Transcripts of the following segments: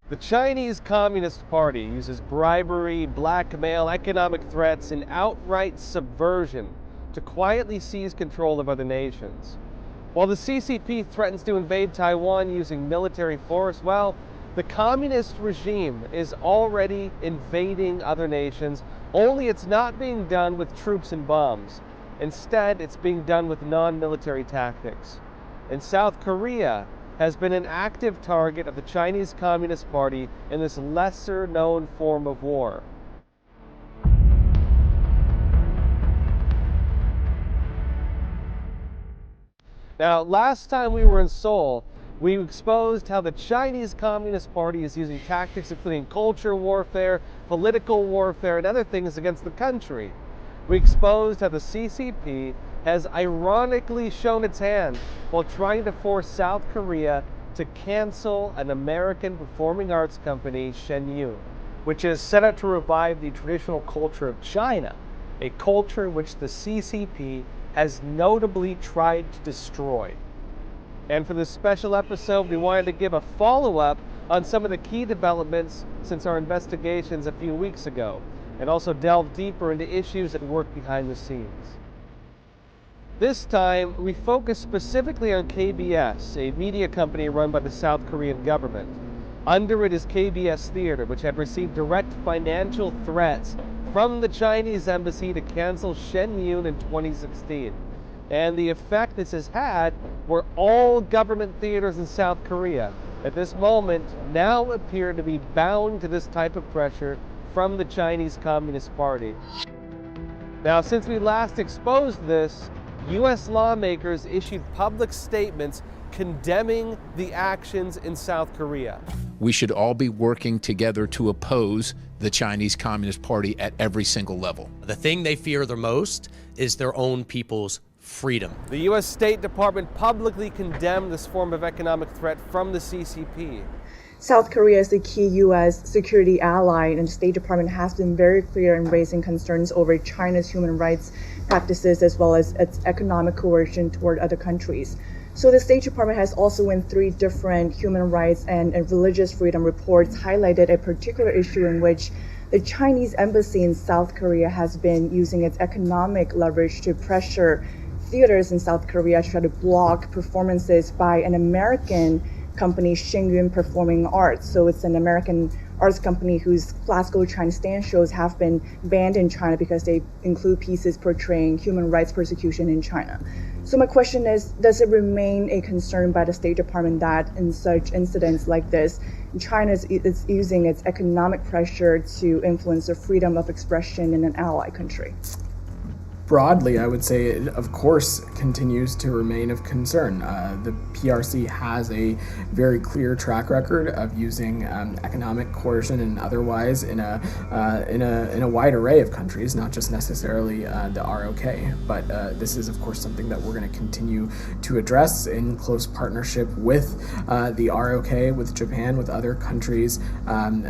The Chinese Communist Party uses bribery, blackmail, economic threats, and outright subversion to quietly seize control of other nations. While the CCP threatens to invade Taiwan using military force, well, the communist regime is already invading other nations, only it's not being done with troops and bombs. Instead, it's being done with non-military tactics. And South Korea has been an active target of the Chinese Communist Party in this lesser-known form of war. Now, last time we were in Seoul, we exposed how the Chinese Communist Party is using tactics including culture warfare, political warfare, and other things against the country. We exposed how the CCP has ironically shown its hand while trying to force South Korea to cancel an American performing arts company, Shenyun, which is set out to revive the traditional culture of China, a culture which the CCP has notably tried to destroy. And for this special episode, we wanted to give a follow-up on some of the key developments since our investigations a few weeks ago, and also delve deeper into issues that work behind the scenes. This time, we focus specifically on KBS, a media company run by the South Korean government. Under it is KBS Theater, which had received direct financial threats from the Chinese embassy to cancel Shenyun in 2016. And the effect this has had were all government theaters in South Korea at this moment now appear to be bound to this type of pressure from the Chinese Communist Party. Now, since we last exposed this, U.S. lawmakers issued public statements condemning the actions in South Korea. We should all be working together to oppose the Chinese Communist Party at every single level. The thing they fear the most is their own people's freedom. The U.S. State Department publicly condemned this form of economic threat from the CCP. South Korea is a key U.S. security ally, and the State Department has been very clear in raising concerns over China's human rights practices as well as its economic coercion toward other countries. So the State Department has also in 3 different human rights and religious freedom reports highlighted a particular issue in which the Chinese embassy in South Korea has been using its economic leverage to pressure theaters in South Korea to try to block performances by an American company, Shenyun Performing Arts. So it's an American arts company whose classical Chinese dance shows have been banned in China because they include pieces portraying human rights persecution in China. So my question is, does it remain a concern by the State Department that in such incidents like this, China is using its economic pressure to influence the freedom of expression in an ally country? Broadly, I would say it, of course, continues to remain of concern. The PRC has a very clear track record of using economic coercion and otherwise in a wide array of countries, not just necessarily the ROK. But this is, of course, something that we're going to continue to address in close partnership with the ROK, with Japan, with other countries in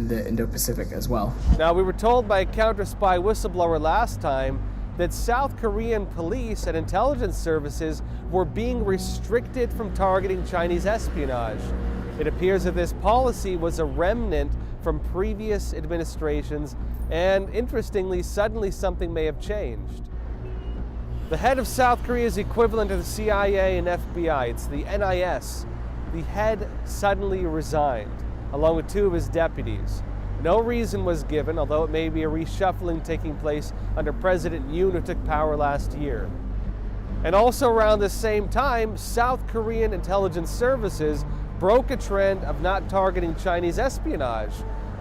the Indo-Pacific as well. Now, we were told by a counter-spy whistleblower last time that South Korean police and intelligence services were being restricted from targeting Chinese espionage. It appears that this policy was a remnant from previous administrations, and interestingly, suddenly something may have changed. The head of South Korea's equivalent to the CIA and FBI, it's the NIS, the head suddenly resigned, along with 2 of his deputies. No reason was given, although it may be a reshuffling taking place under President Yoon, who took power last year. And also around the same time, South Korean intelligence services broke a trend of not targeting Chinese espionage.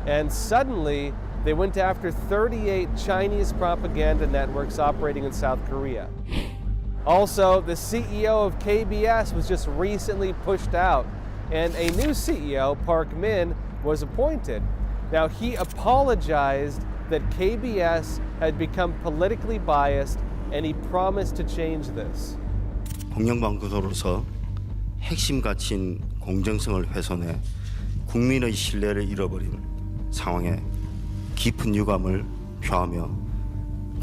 And suddenly, they went after 38 Chinese propaganda networks operating in South Korea. Also, the CEO of KBS was just recently pushed out, and a new CEO, Park Min, was appointed. Now, he apologized that KBS had become politically biased, and he promised to change this. 공영방송으로서 핵심 가치인 공정성을 훼손해 국민의 신뢰를 잃어버린 상황에 깊은 유감을 표하며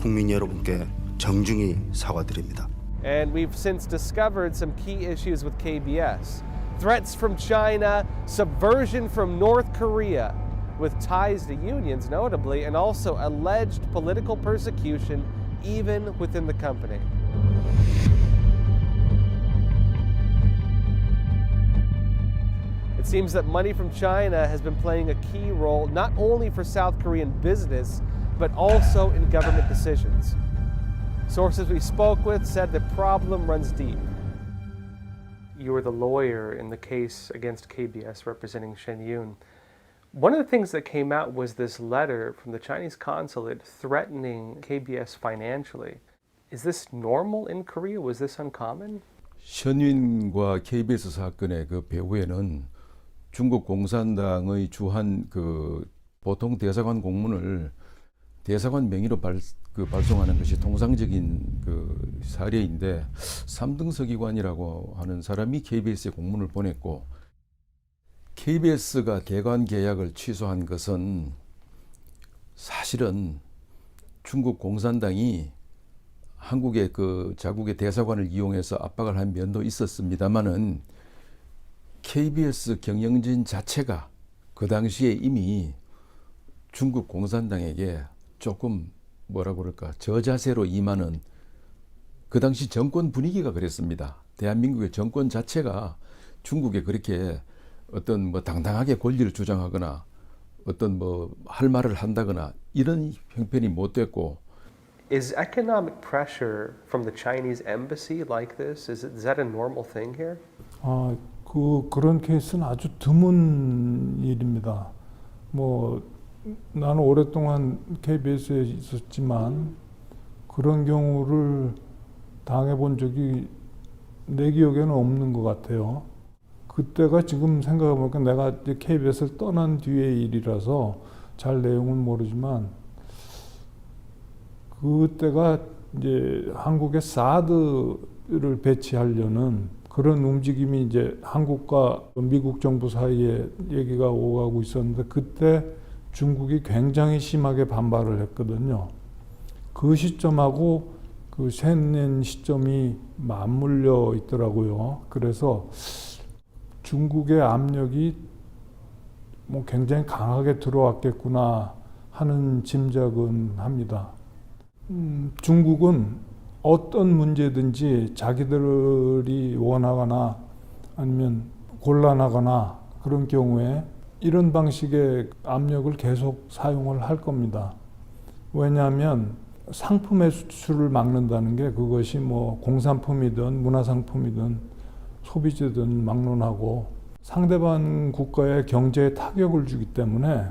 국민 여러분께 정중히 사과드립니다. And we've since discovered some key issues with KBS. threats from China, subversion from North Korea, with ties to unions notably, and also alleged political persecution even within the company. It seems that money from China has been playing a key role not only for South Korean business, but also in government decisions. Sources we spoke with said the problem runs deep. You were the lawyer in the case against KBS representing Shen Yun. One of the things that came out was this letter from the Chinese consulate threatening KBS financially. Is this normal in Korea? Was this uncommon? 션윈과 KBS 사건의 그 배후에는 중국 공산당의 주한 그 보통 대사관 공문을 대사관 명의로 발송하는 것이 통상적인 그 사례인데 3등 서기관이라고 하는 사람이 KBS에 공문을 보냈고 KBS가 대관 계약을 취소한 것은 사실은 중국 공산당이 한국의 그 자국의 대사관을 이용해서 압박을 한 면도 있었습니다만은 KBS 경영진 자체가 그 당시에 이미 중국 공산당에게 조금 뭐라 그럴까 저자세로 임하는 그 당시 정권 분위기가 그랬습니다. 대한민국의 정권 자체가 중국에 그렇게 어떤 뭐 당당하게 권리를 주장하거나 어떤 뭐 할 말을 한다거나 이런 형편이 못 됐고. Is economic pressure from the Chinese embassy like this? Is that a normal thing here? 그런 케이스는 아주 드문 일입니다. 뭐 나는 오랫동안 KBS에 있었지만 그런 경우를 당해본 적이 내 기억에는 없는 것 같아요. 그때가 지금 생각해보니까 내가 KBS를 떠난 뒤의 일이라서 잘 내용은 모르지만 그때가 이제 한국에 사드를 배치하려는 그런 움직임이 이제 한국과 미국 정부 사이에 얘기가 오가고 있었는데 그때 중국이 굉장히 심하게 반발을 했거든요. 그 시점하고 그 셴년 시점이 맞물려 있더라고요. 그래서 중국의 압력이 뭐 굉장히 강하게 들어왔겠구나 하는 짐작은 합니다. 중국은 어떤 문제든지 자기들이 원하거나 아니면 곤란하거나 그런 경우에 이런 방식의 압력을 계속 사용을 할 겁니다. 왜냐하면 상품의 수출을 막는다는 게 그것이 뭐 공산품이든 문화상품이든 소비재든 막론하고 상대방 국가의 경제에 타격을 주기 때문에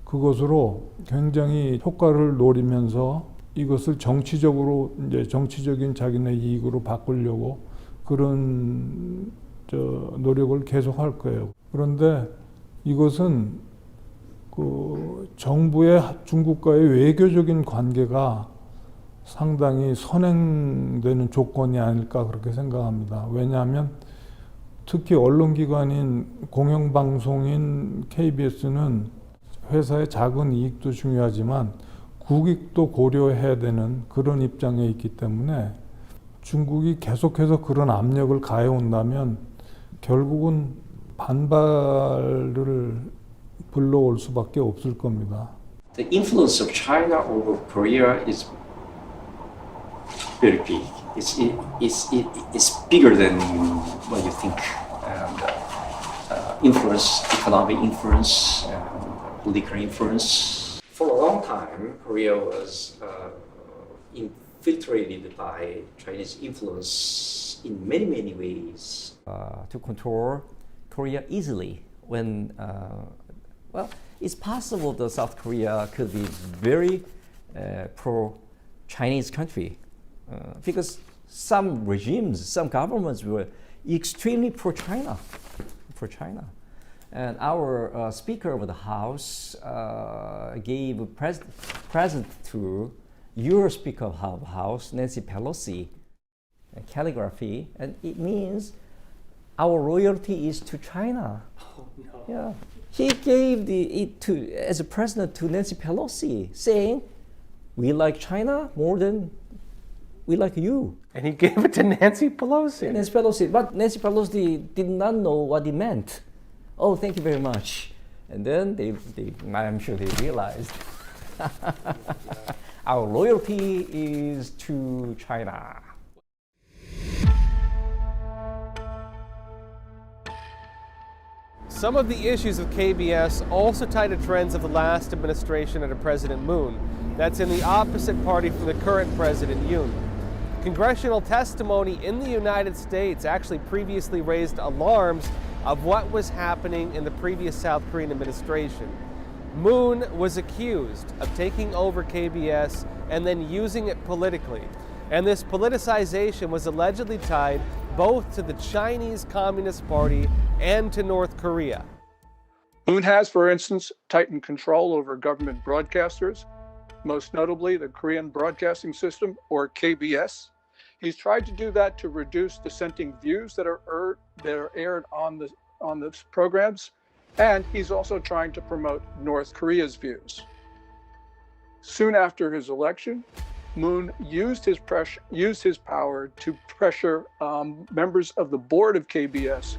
그것으로 굉장히 효과를 노리면서 이것을 정치적으로 이제 정치적인 자기네 이익으로 바꾸려고 그런 노력을 계속할 거예요. 그런데 이것은 그 정부의 중국과의 외교적인 관계가 상당히 선행되는 조건이 아닐까 그렇게 생각합니다. 왜냐하면 특히 언론기관인 공영방송인 KBS는 회사의 작은 이익도 중요하지만 국익도 고려해야 되는 그런 입장에 있기 때문에 중국이 계속해서 그런 압력을 가해온다면 결국은 반발을 불러올 수밖에 없을 겁니다. The influence of China over Korea is very big. It's bigger than what you think. And influence, economic influence, political influence. For a long time, Korea was infiltrated by Chinese influence in many, many ways. To control Korea easily when, well, it's possible that South Korea could be very pro-Chinese country because some regimes, some governments were extremely pro-China. And our Speaker of the House gave a present to your Speaker of the House, Nancy Pelosi, calligraphy, and it means our loyalty is to China. Oh, no. Yeah, he gave it as a present to Nancy Pelosi, saying we like China more than we like you. And he gave it to Nancy Pelosi. Nancy Pelosi, but Nancy Pelosi did not know what he meant. Oh, thank you very much. And then I'm sure they realized our loyalty is to China. Some of the issues with KBS also tie to trends of the last administration under President Moon. That's in the opposite party from the current President Yoon. Congressional testimony in the United States actually previously raised alarms of what was happening in the previous South Korean administration. Moon was accused of taking over KBS and then using it politically. And this politicization was allegedly tied both to the Chinese Communist Party and to North Korea. Moon has, for instance, tightened control over government broadcasters, most notably the Korean Broadcasting System, or KBS. He's tried to do that to reduce dissenting views that are aired on the programs, and he's also trying to promote North Korea's views. Soon after his election, Moon used his power to pressure members of the board of KBS,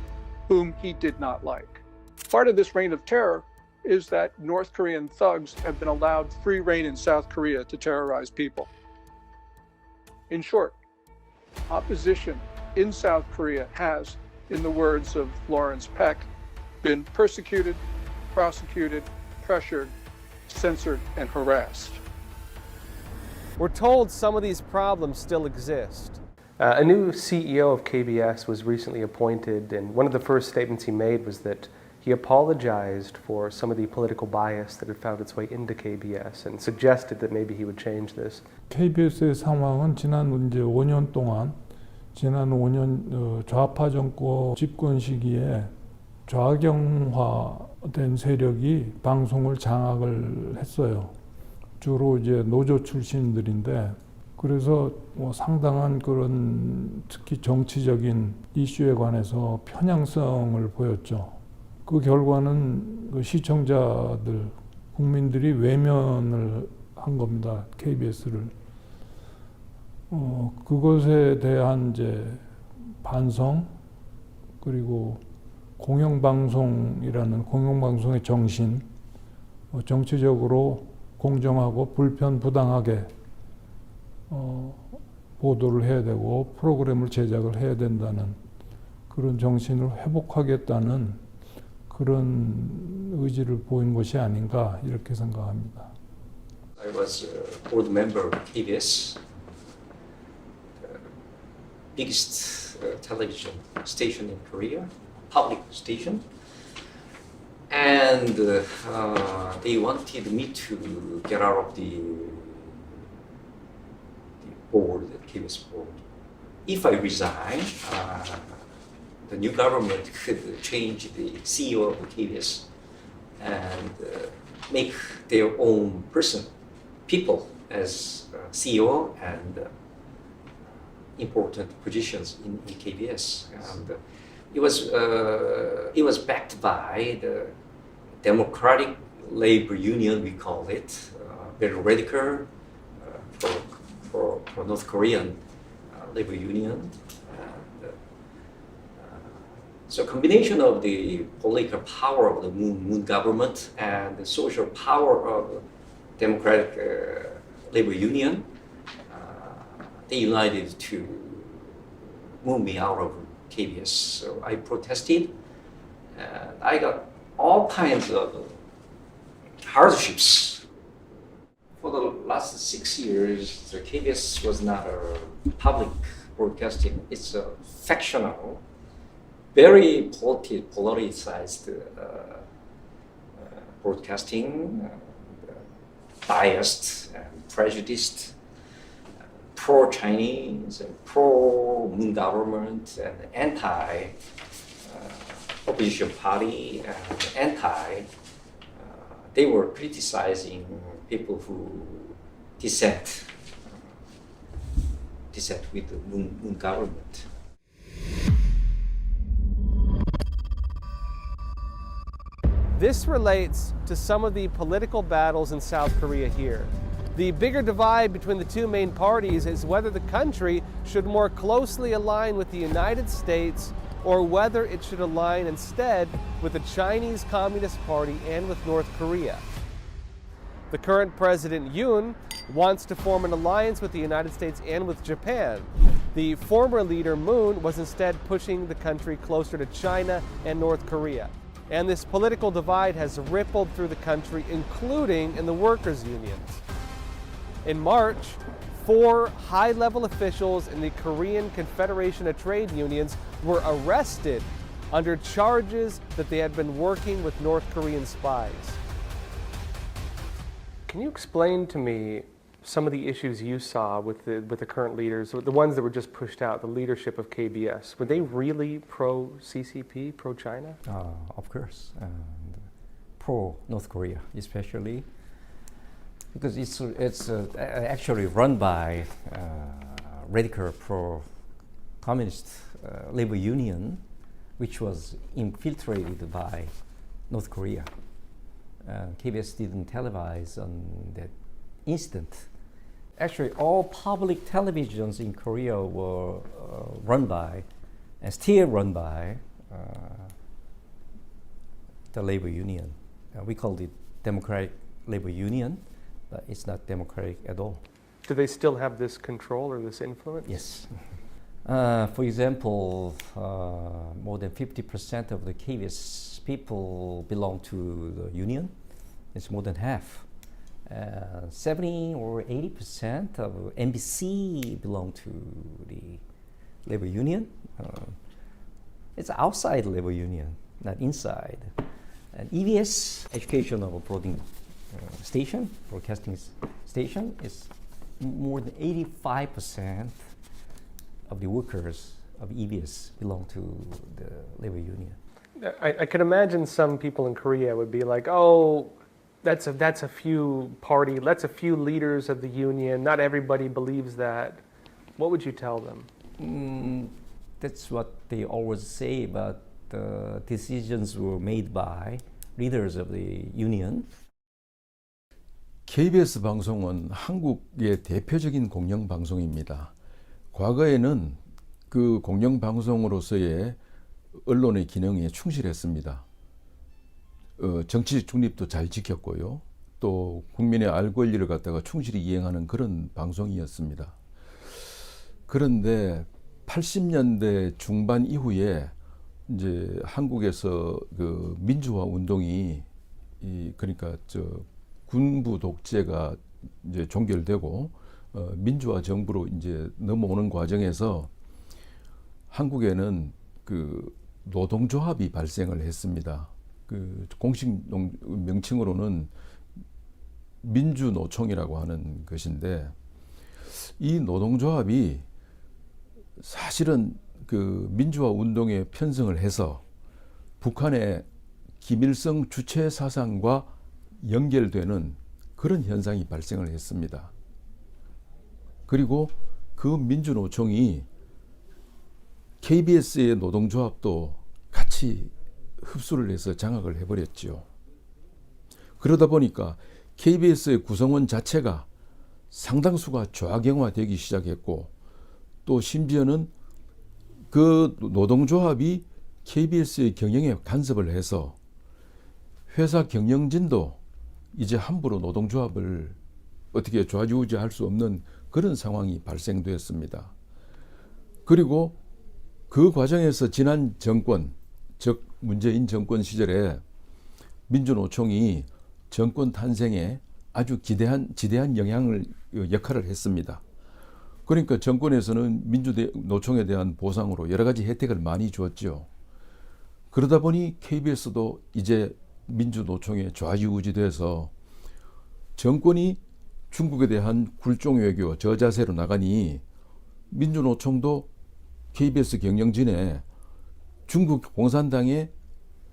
whom he did not like. Part of this reign of terror is that North Korean thugs have been allowed free rein in South Korea to terrorize people. In short, opposition in South Korea has, in the words of Lawrence Peck, been persecuted, prosecuted, pressured, censored, and harassed. We're told some of these problems still exist. A new CEO of KBS was recently appointed, and one of the first statements he made was that he apologized for some of the political bias that had found its way into KBS and suggested that maybe he would change this. KBS의 상황은 지난 5년 동안 좌파 정권 집권 시기에 좌경화된 세력이 방송을 장악을 했어요. 주로 이제 노조 출신들인데 그래서 상당한 그런 특히 정치적인 이슈에 관해서 편향성을 보였죠. 그 결과는 그 시청자들, 국민들이 외면을 한 겁니다. KBS를. 그것에 대한 이제 반성 그리고 공영방송이라는 공영방송의 정신, 정치적으로 공정하고 불편부당하게 보도를 해야 되고 프로그램을 제작을 해야 된다는 그런 정신을 회복하겠다는 그런 의지를 보인 것이 아닌가 이렇게 생각합니다. I was a board member of KBS, the biggest television station in Korea, public station. And they wanted me to get out of the board, the KBS board. If I resign, the new government could change the CEO of the KBS and make their own people as CEO and important positions in KBS. And it was backed by the Democratic Labor Union, we call it, very radical for North Korean labor union. So combination of the political power of the Moon government and the social power of the Democratic Labor Union, they united to move me out of KBS. So I protested, and I got all kinds of hardships. For the last 6 years, the KBS was not a public broadcasting. It's a factional, very politicized broadcasting, biased and prejudiced, pro-Chinese and pro-Moon government and anti-opposition party and they were criticizing people who dissent with the Moon government. This relates to some of the political battles in South Korea here. The bigger divide between the two main parties is whether the country should more closely align with the United States or whether it should align instead with the Chinese Communist Party and with North Korea. The current President Yoon wants to form an alliance with the United States and with Japan. The former leader Moon was instead pushing the country closer to China and North Korea. And this political divide has rippled through the country, including in the workers' unions. In March, 4 high-level officials in the Korean Confederation of Trade Unions were arrested under charges that they had been working with North Korean spies. Can you explain to me some of the issues you saw with the current leaders, the ones that were just pushed out, the leadership of KBS? Were they really pro-CCP, pro-China? Of course, and pro-North Korea especially, because it's actually run by radical pro-communist labor union, which was infiltrated by North Korea. KBS didn't televise on that incident. Actually, all public televisions in Korea were run by, and still run by, the labor union. We called it Democratic Labor Union, but it's not democratic at all. Do they still have this control or this influence? Yes. For example, more than 50% of the KBS people belong to the union. It's more than half. 70 or 80% of MBC belong to the labor union. It's outside labor union, not inside. And EBS, educational broadcasting station, is more than 85% of the workers of EBS belong to the labor union. I can imagine some people in Korea would be like, oh, that's a few leaders of the union. Not everybody believes that. What would you tell them? That's what they always say, but the decisions were made by leaders of the union. KBS 방송은 한국의 대표적인 공영방송입니다. 과거에는 그 공영방송으로서의 언론의 기능에 충실했습니다. 정치적 중립도 잘 지켰고요. 또 국민의 알 권리를 갖다가 충실히 이행하는 그런 방송이었습니다. 그런데 80년대 중반 이후에 이제 한국에서 그 민주화 운동이 그러니까 군부 독재가 이제 종결되고 민주화 정부로 이제 넘어오는 과정에서 한국에는 그 노동조합이 발생을 했습니다. 그 공식 명칭으로는 민주노총이라고 하는 것인데, 이 노동조합이 사실은 그 민주화 운동에 편성을 해서 북한의 김일성 주체 사상과 연결되는 그런 현상이 발생을 했습니다. 그리고 그 민주노총이 KBS의 노동조합도 같이 흡수를 해서 장악을 해버렸죠. 그러다 보니까 KBS의 구성원 자체가 상당수가 좌경화되기 시작했고, 또 심지어는 그 노동조합이 KBS의 경영에 간섭을 해서 회사 경영진도 이제 함부로 노동조합을 어떻게 좌지우지할 수 없는 그런 상황이 발생되었습니다. 그리고 그 과정에서 지난 정권, 즉 문재인 정권 시절에 민주노총이 정권 탄생에 아주 지대한 역할을 했습니다. 그러니까 정권에서는 민주노총에 대한 보상으로 여러 가지 혜택을 많이 주었죠. 그러다 보니 KBS도 이제 민주노총에 좌지우지돼서 정권이 중국에 대한 굴종 외교, 저자세로 나가니 민주노총도 KBS 경영진에 중국 공산당에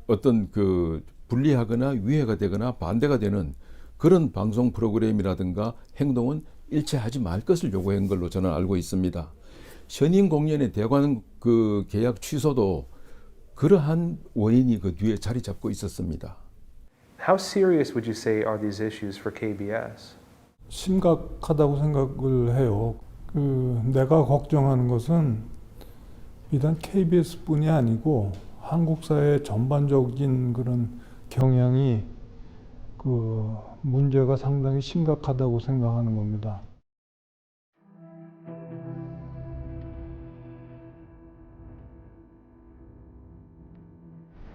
어떤 그 불리하거나 위해가 되거나 반대가 되는 그런 방송 프로그램이라든가 행동은 일체 하지 말 것을 요구한 걸로 저는 알고 있습니다. 현인 공연의 대관 그 계약 취소도 그러한 원인이 그 뒤에 자리 잡고 있었습니다. How serious would you say are these issues for KBS? 심각하다고 생각을 해요. 내가 걱정하는 것은 비단 KBS뿐이 아니고 한국 사회 전반적인 그런 경향이 문제가 상당히 심각하다고 생각하는 겁니다.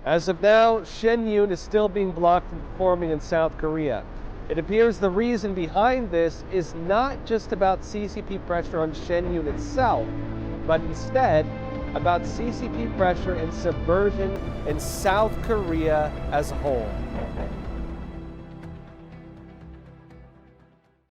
As of now, Shen Yun is still being blocked from performing in South Korea. It appears the reason behind this is not just about CCP pressure on Shen Yun itself, but instead about CCP pressure and subversion in South Korea as a whole.